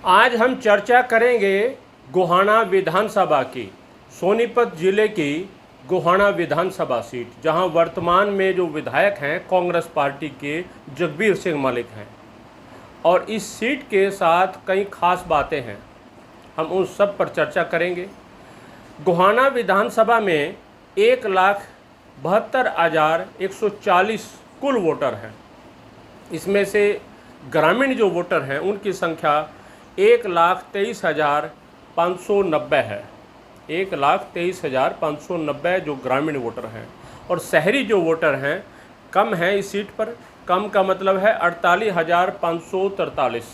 आज हम चर्चा करेंगे गोहाना विधानसभा की, सोनीपत जिले की गोहाना विधानसभा सीट, जहां वर्तमान में जो विधायक हैं कांग्रेस पार्टी के जगबीर सिंह मलिक हैं। और इस सीट के साथ कई खास बातें हैं, हम उन सब पर चर्चा करेंगे। गोहाना विधानसभा में 1,72,140 कुल वोटर हैं। इसमें से ग्रामीण जो वोटर हैं उनकी संख्या 1,23,590 है। 1,23,590 जो ग्रामीण वोटर हैं। और शहरी जो वोटर हैं कम हैं इस सीट पर। कम का मतलब है 48,543।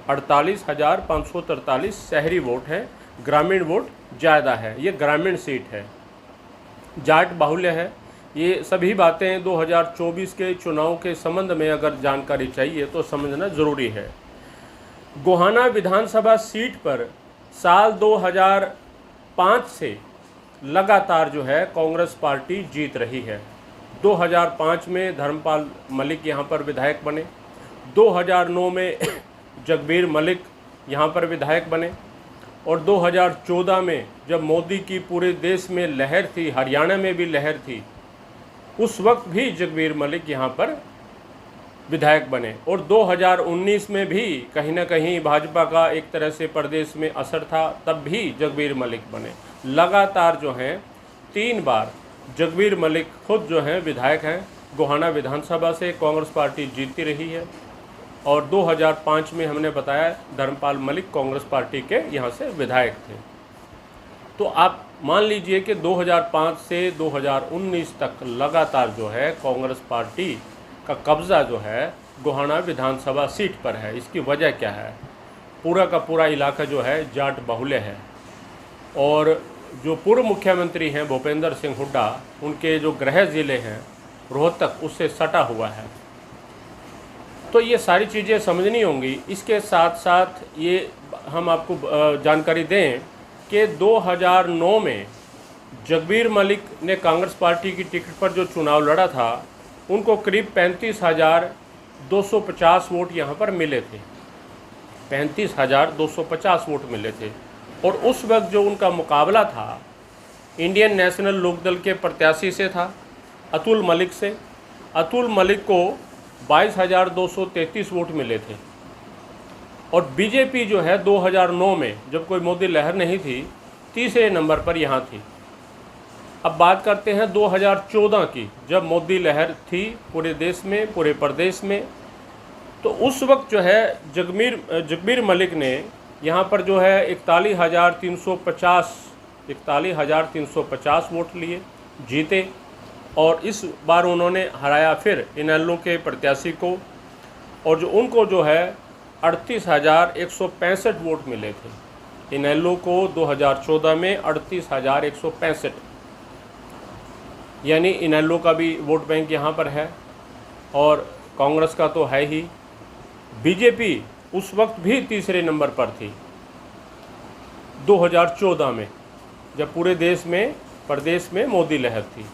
48,543 शहरी वोट हैं, ग्रामीण वोट ज़्यादा है। ये ग्रामीण सीट है, जाट बाहुल्य है। ये सभी बातें 2024 के चुनाव के संबंध में अगर जानकारी चाहिए तो समझना ज़रूरी है। गोहाना विधानसभा सीट पर साल 2005 से लगातार जो है कांग्रेस पार्टी जीत रही है। 2005 में धर्मपाल मलिक यहाँ पर विधायक बने। 2009 में जगबीर मलिक यहाँ पर विधायक बने। और 2014 में जब मोदी की पूरे देश में लहर थी, हरियाणा में भी लहर थी, उस वक्त भी जगबीर मलिक यहाँ पर विधायक बने। और 2019 में भी कहीं ना कहीं भाजपा का एक तरह से प्रदेश में असर था, तब भी जगबीर मलिक बने। लगातार जो हैं 3 बार जगबीर मलिक खुद जो हैं विधायक हैं। गोहाना विधानसभा से कांग्रेस पार्टी जीतती रही है। और 2005 में हमने बताया धर्मपाल मलिक कांग्रेस पार्टी के यहाँ से विधायक थे। तो आप मान लीजिए कि 2005 से 2019 तक लगातार जो है कांग्रेस पार्टी का कब्ज़ा जो है गोहाना विधानसभा सीट पर है। इसकी वजह क्या है? पूरा का पूरा इलाका जो है जाट बाहुल्य है। और जो पूर्व मुख्यमंत्री हैं भूपेंद्र सिंह हुड्डा, उनके जो गृह ज़िले हैं रोहतक, उससे सटा हुआ है। तो ये सारी चीज़ें समझनी होंगी। इसके साथ साथ ये हम आपको जानकारी दें कि 2009 में जगबीर मलिक ने कांग्रेस पार्टी की टिकट पर जो चुनाव लड़ा था, उनको करीब 35,250 वोट यहाँ पर मिले थे। 35,250 वोट मिले थे। और उस वक्त जो उनका मुकाबला था इंडियन नेशनल लोकदल के प्रत्याशी से था, अतुल मलिक से। अतुल मलिक को 22,233 वोट मिले थे। और बीजेपी जो है 2009 में, जब कोई मोदी लहर नहीं थी, तीसरे नंबर पर यहाँ थी। अब बात करते हैं 2014 की, जब मोदी लहर थी पूरे देश में, पूरे प्रदेश में। तो उस वक्त जो है जगबीर मलिक ने यहाँ पर जो है 41,350 वोट लिए, जीते। और इस बार उन्होंने हराया फिर इनेलो के प्रत्याशी को। और जो उनको जो है 38,165 वोट मिले थे। इनेलो को 2014 में 38,165, यानी इनेलो का भी वोट बैंक यहाँ पर है और कांग्रेस का तो है ही। बीजेपी उस वक्त भी तीसरे नंबर पर थी 2014 में, जब पूरे देश में, प्रदेश में मोदी लहर थी।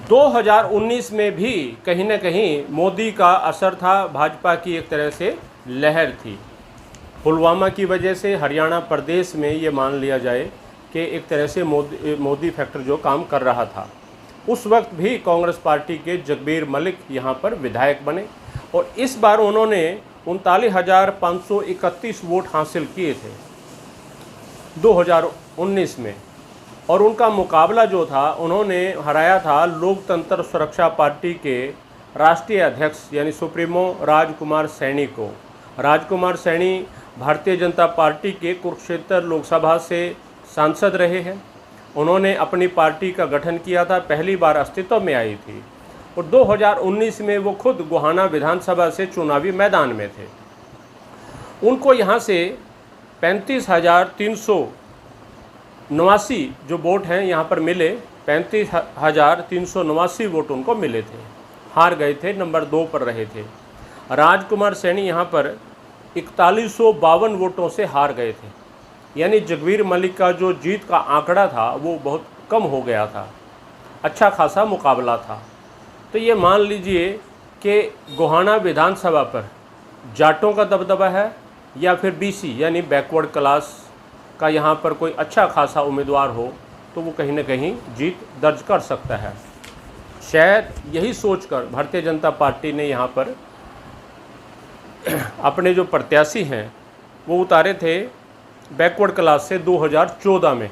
2019 में भी कहीं ना कहीं मोदी का असर था, भाजपा की एक तरह से लहर थी। पुलवामा की वजह से हरियाणा प्रदेश में ये मान लिया जाए कि एक तरह से मोदी फैक्टर जो काम कर रहा था। उस वक्त भी कांग्रेस पार्टी के जगबीर मलिक यहाँ पर विधायक बने। और इस बार उन्होंने 39,531 वोट हासिल किए थे 2019 में। और उनका मुकाबला जो था, उन्होंने हराया था लोकतंत्र सुरक्षा पार्टी के राष्ट्रीय अध्यक्ष यानी सुप्रीमो राजकुमार सैनी को। राजकुमार सैनी भारतीय जनता पार्टी के कुरुक्षेत्र लोकसभा से सांसद रहे हैं। उन्होंने अपनी पार्टी का गठन किया था, पहली बार अस्तित्व में आई थी। और 2019 में वो खुद गोहाना विधानसभा से चुनावी मैदान में थे। उनको यहाँ से 35,389 जो वोट हैं यहाँ पर मिले। 35,389 वोट उनको मिले थे। हार गए थे, नंबर 2 पर रहे थे। राजकुमार सैनी यहाँ पर 4152 वोटों से हार गए थे। यानी जगबीर मलिक का जो जीत का आंकड़ा था वो बहुत कम हो गया था। अच्छा खासा मुकाबला था। तो ये मान लीजिए कि गोहाना विधानसभा पर जाटों का दबदबा है या फिर बीसी यानी बैकवर्ड क्लास का यहाँ पर कोई अच्छा खासा उम्मीदवार हो तो वो कहीं ना कहीं जीत दर्ज कर सकता है। शायद यही सोचकर भारतीय जनता पार्टी ने यहाँ पर अपने जो प्रत्याशी हैं वो उतारे थे बैकवर्ड क्लास से 2014 में।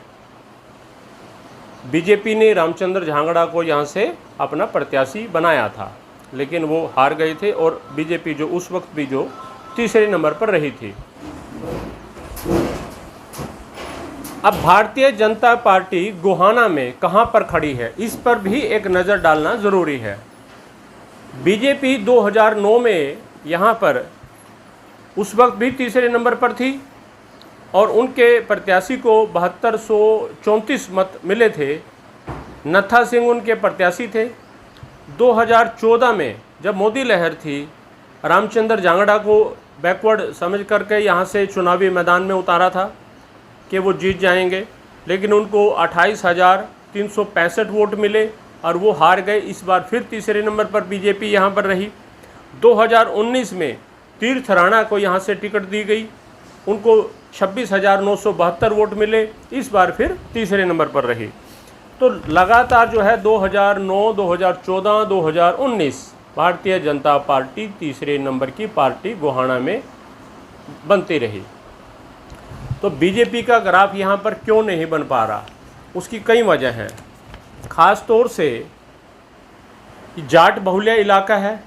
बीजेपी ने रामचंद्र झांगड़ा को यहाँ से अपना प्रत्याशी बनाया था, लेकिन वो हार गए थे और बीजेपी जो उस वक्त भी जो तीसरे नंबर पर रही थी। अब भारतीय जनता पार्टी गोहाना में कहां पर खड़ी है, इस पर भी एक नज़र डालना ज़रूरी है। बीजेपी 2009 में यहां पर उस वक्त भी तीसरे नंबर पर थी और उनके प्रत्याशी को 7234 मत मिले थे। नत्था सिंह उनके प्रत्याशी थे। 2014 में जब मोदी लहर थी, रामचंद्र झांगड़ा को बैकवर्ड समझ करके यहाँ से चुनावी मैदान में उतारा था कि वो जीत जाएंगे, लेकिन उनको 28,365 वोट मिले और वो हार गए। इस बार फिर तीसरे नंबर पर बीजेपी यहाँ पर रही। 2019 में तीर्थ राणा को यहाँ से टिकट दी गई, उनको 26,972 वोट मिले। इस बार फिर तीसरे नंबर पर रही। तो लगातार जो है 2009, 2014, 2019 भारतीय जनता पार्टी तीसरे नंबर की पार्टी गोहाना में बनती रही। तो बीजेपी का ग्राफ यहाँ पर क्यों नहीं बन पा रहा, उसकी कई वजह हैं। ख़ास तौर से जाट बहुल्य इलाका है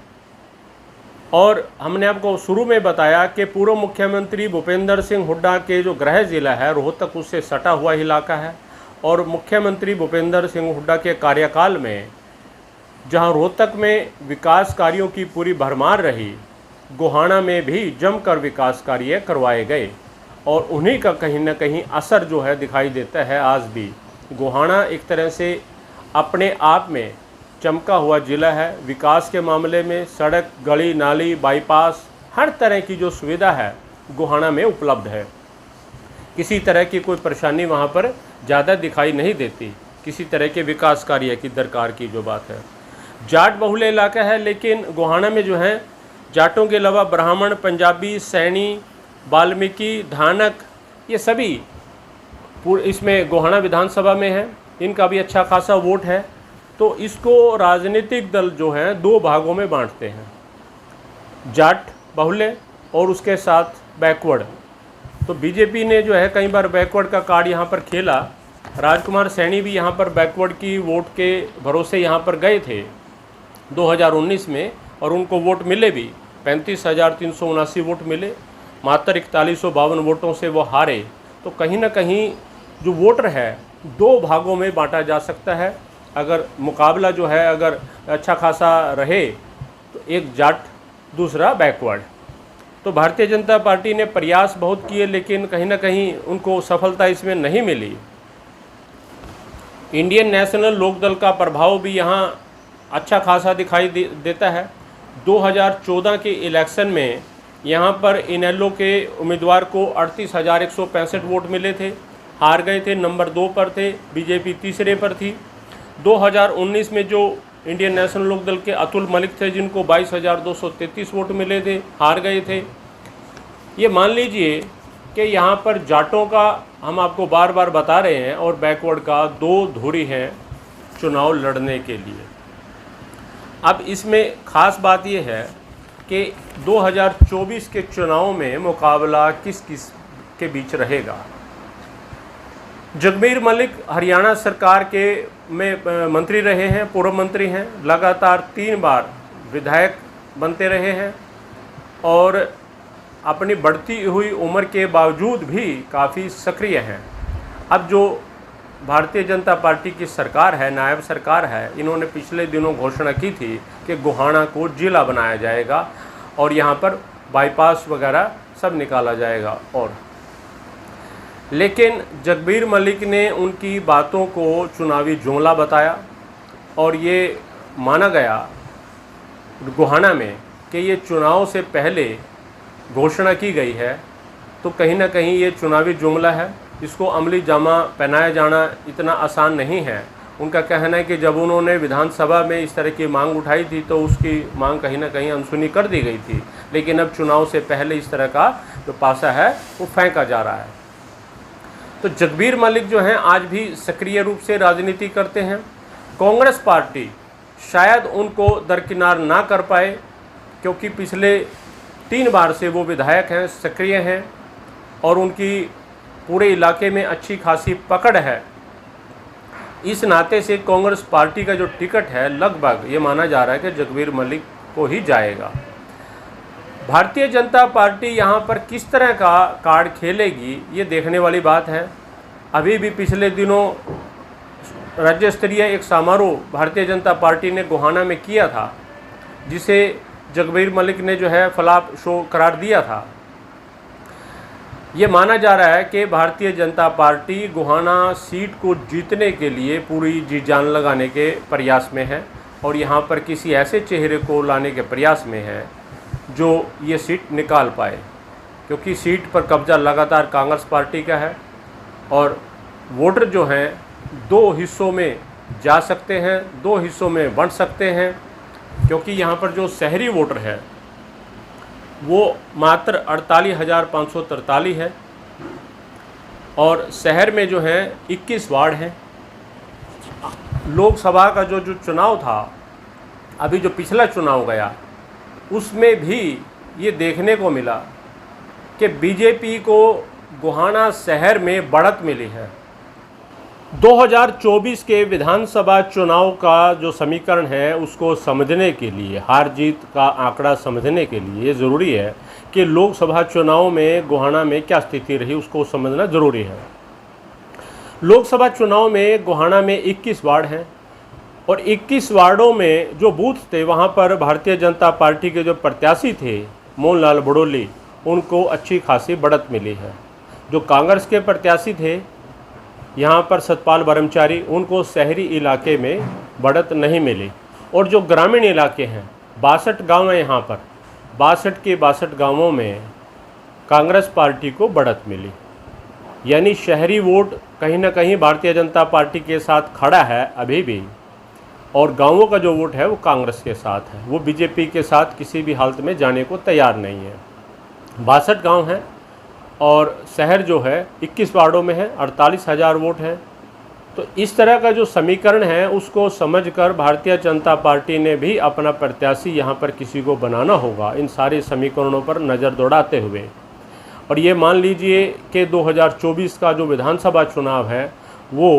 और हमने आपको शुरू में बताया कि पूर्व मुख्यमंत्री भूपेंद्र सिंह हुड्डा के जो गृह जिला है रोहतक, उससे सटा हुआ इलाका है और मुख्यमंत्री भूपेंद्र सिंह हुड्डा के कार्यकाल में जहां रोहतक में विकास कार्यों की पूरी भरमार रही, गोहाना में भी जमकर विकास कार्य करवाए गए और उन्हीं का कहीं ना कहीं असर जो है दिखाई देता है आज भी। गोहाना एक तरह से अपने आप में चमका हुआ ज़िला है। विकास के मामले में सड़क, गली, नाली, बाईपास, हर तरह की जो सुविधा है गोहाना में उपलब्ध है। किसी तरह की कोई परेशानी वहाँ पर ज़्यादा दिखाई नहीं देती, किसी तरह के विकास कार्य की दरकार की जो बात है। जाट बहुल्य इलाका है, लेकिन गोहाना में जो है जाटों के अलावा ब्राह्मण, पंजाबी, सैनी, वाल्मीकि, धानक, ये सभी इसमें गोहाना विधानसभा में है। इनका भी अच्छा खासा वोट है। तो इसको राजनीतिक दल जो हैं दो भागों में बांटते हैं, जाट बहुल्य और उसके साथ बैकवर्ड। तो बीजेपी ने जो है कई बार बैकवर्ड का कार्ड यहाँ पर खेला। राजकुमार सैनी भी यहाँ पर बैकवर्ड की वोट के भरोसे यहाँ पर गए थे 2019 में और उनको वोट मिले भी, 35,379 वोट मिले। मात्र 4152 वोटों से वो हारे। तो कहीं ना कहीं जो वोटर है दो भागों में बांटा जा सकता है। अगर मुकाबला जो है अगर अच्छा खासा रहे तो एक जाट, दूसरा बैकवर्ड। तो भारतीय जनता पार्टी ने प्रयास बहुत किए, लेकिन कहीं ना कहीं उनको सफलता इसमें नहीं मिली। इंडियन नेशनल लोकदल का प्रभाव भी यहाँ अच्छा खासा दिखाई देता है। 2014 के इलेक्शन में यहाँ पर इनेलो के उम्मीदवार को 38,165 वोट मिले थे, हार गए थे, नंबर 2 पर थे। बीजेपी तीसरे पर थी। 2019 में जो इंडियन नेशनल लोकदल के अतुल मलिक थे, जिनको 22,233 वोट मिले थे, हार गए थे। ये मान लीजिए कि यहाँ पर जाटों का हम आपको बार बार बता रहे हैं और बैकवर्ड का दो धुरी हैं चुनाव लड़ने के लिए। अब इसमें ख़ास बात ये है कि 2024 के चुनाव में मुकाबला किस किस के बीच रहेगा। जगबीर मलिक हरियाणा सरकार के में मंत्री रहे हैं, पूर्व मंत्री हैं, लगातार 3 बार विधायक बनते रहे हैं और अपनी बढ़ती हुई उम्र के बावजूद भी काफ़ी सक्रिय हैं। अब जो भारतीय जनता पार्टी की सरकार है, नायब सरकार है, इन्होंने पिछले दिनों घोषणा की थी कि गोहाना को जिला बनाया जाएगा और यहाँ पर बाईपास वगैरह सब निकाला जाएगा। और लेकिन जगबीर मलिक ने उनकी बातों को चुनावी जुमला बताया और ये माना गया गोहाना में कि ये चुनाव से पहले घोषणा की गई है। तो कहीं ना कहीं ये चुनावी जुमला है, इसको अमली जामा पहनाया जाना इतना आसान नहीं है उनका कहना है कि जब उन्होंने विधानसभा में इस तरह की मांग उठाई थी तो उसकी मांग कहीं ना कहीं अनसुनी कर दी गई थी, लेकिन अब चुनाव से पहले इस तरह का जो पासा है वो फेंका जा रहा है। तो जगबीर मलिक जो हैं आज भी सक्रिय रूप से राजनीति करते हैं। कांग्रेस पार्टी शायद उनको दरकिनार ना कर पाए, क्योंकि पिछले 3 बार से वो विधायक हैं, सक्रिय हैं और उनकी पूरे इलाके में अच्छी खासी पकड़ है। इस नाते से कांग्रेस पार्टी का जो टिकट है लगभग ये माना जा रहा है कि जगबीर मलिक को ही जाएगा। भारतीय जनता पार्टी यहाँ पर किस तरह का कार्ड खेलेगी ये देखने वाली बात है। अभी भी पिछले दिनों राज्य स्तरीय एक समारोह भारतीय जनता पार्टी ने गोहाना में किया था, जिसे जगबीर मलिक ने जो है फ्लॉप शो करार दिया था। ये माना जा रहा है कि भारतीय जनता पार्टी गोहाना सीट को जीतने के लिए पूरी जी जान लगाने के प्रयास में है और यहाँ पर किसी ऐसे चेहरे को लाने के प्रयास में है जो ये सीट निकाल पाए, क्योंकि सीट पर कब्जा लगातार कांग्रेस पार्टी का है और वोटर जो हैं 2 हिस्सों में जा सकते हैं, 2 हिस्सों में बंट सकते हैं, क्योंकि यहाँ पर जो शहरी वोटर है वो मात्र 48,543 है और शहर में जो है 21 वार्ड हैं। लोकसभा का जो चुनाव था, अभी जो पिछला चुनाव गया, उसमें भी ये देखने को मिला कि बीजेपी को गोहाना शहर में बढ़त मिली है। 2024 के विधानसभा चुनाव का जो समीकरण है उसको समझने के लिए, हार जीत का आंकड़ा समझने के लिए ये ज़रूरी है कि लोकसभा चुनाव में गोहाना में क्या स्थिति रही उसको समझना ज़रूरी है। लोकसभा चुनाव में गोहाना में 21 वार्ड हैं और 21 वार्डों में जो बूथ थे वहाँ पर भारतीय जनता पार्टी के जो प्रत्याशी थे मोहनलाल बड़ोली, उनको अच्छी खासी बढ़त मिली है। जो कांग्रेस के प्रत्याशी थे यहाँ पर सतपाल ब्रह्मचारी, उनको शहरी इलाके में बढ़त नहीं मिली और जो ग्रामीण इलाके हैं 62 गांव हैं, यहाँ पर 62 के 62 गांवों में कांग्रेस पार्टी को बढ़त मिली। यानी शहरी वोट कहीं ना कहीं भारतीय जनता पार्टी के साथ खड़ा है अभी भी और गांवों का जो वोट है वो कांग्रेस के साथ है, वो बीजेपी के साथ किसी भी हालत में जाने को तैयार नहीं है। 62 गांव हैं और शहर जो है 21 वार्डों में है, 48,000 वोट हैं। तो इस तरह का जो समीकरण है उसको समझकर भारतीय जनता पार्टी ने भी अपना प्रत्याशी यहाँ पर किसी को बनाना होगा, इन सारे समीकरणों पर नज़र दौड़ाते हुए। और ये मान लीजिए कि 2024 का जो विधानसभा चुनाव है वो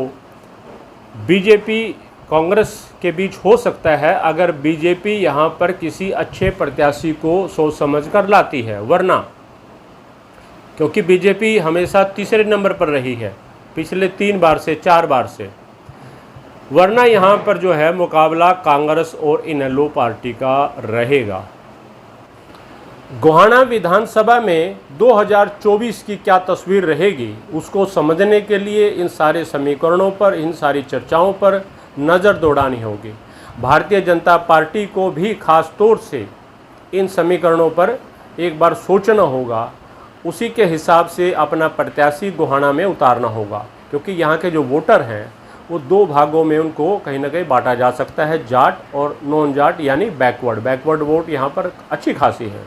बीजेपी कांग्रेस के बीच हो सकता है, अगर बीजेपी यहाँ पर किसी अच्छे प्रत्याशी को सोच समझ कर लाती है। वरना क्योंकि बीजेपी हमेशा तीसरे नंबर पर रही है पिछले 3 बार से 4 बार से, वरना यहाँ पर जो है मुकाबला कांग्रेस और इनेलो पार्टी का रहेगा। गोहाना विधानसभा में 2024 की क्या तस्वीर रहेगी उसको समझने के लिए इन सारे समीकरणों पर, इन सारी चर्चाओं पर नज़र दौड़ानी होगी। भारतीय जनता पार्टी को भी खास तौर से इन समीकरणों पर एक बार सोचना होगा, उसी के हिसाब से अपना प्रत्याशी गोहाना में उतारना होगा, क्योंकि यहाँ के जो वोटर हैं वो 2 भागों में उनको कहीं ना कहीं बांटा जा सकता है, जाट और नॉन जाट, यानी बैकवर्ड वोट यहाँ पर अच्छी खासी है।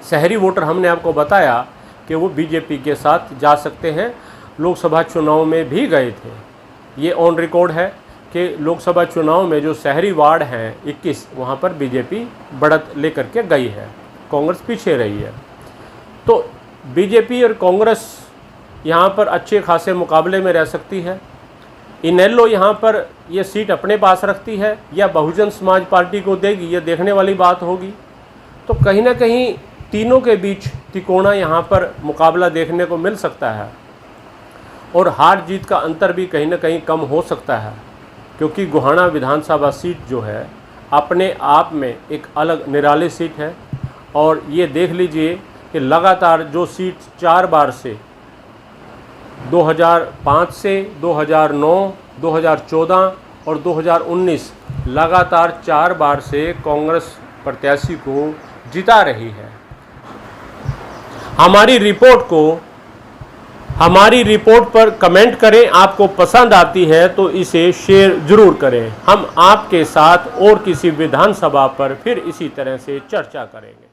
शहरी वोटर हमने आपको बताया कि वो बीजेपी के साथ जा सकते हैं, लोकसभा चुनाव में भी गए थे। ये ऑन रिकॉर्ड है कि लोकसभा चुनाव में जो शहरी वार्ड हैं 21, वहाँ पर बीजेपी बढ़त लेकर के गई है, कांग्रेस पीछे रही है। तो बीजेपी और कांग्रेस यहाँ पर अच्छे खासे मुकाबले में रह सकती है। इनेलो यहाँ पर ये सीट अपने पास रखती है या बहुजन समाज पार्टी को देगी, ये देखने वाली बात होगी। तो कहीं ना कहीं तीनों के बीच तिकोना यहाँ पर मुकाबला देखने को मिल सकता है और हार जीत का अंतर भी कहीं ना कहीं कम हो सकता है, क्योंकि गोहाना विधानसभा सीट जो है अपने आप में एक अलग निराली सीट है। और ये देख लीजिए कि लगातार जो सीट 4 बार से 2005 से 2009, 2014 और 2019 लगातार 4 बार से कांग्रेस प्रत्याशी को जिता रही है। हमारी रिपोर्ट को हमारी रिपोर्ट पर कमेंट करें, आपको पसंद आती है तो इसे शेयर जरूर करें। हम आपके साथ और किसी विधानसभा पर फिर इसी तरह से चर्चा करेंगे।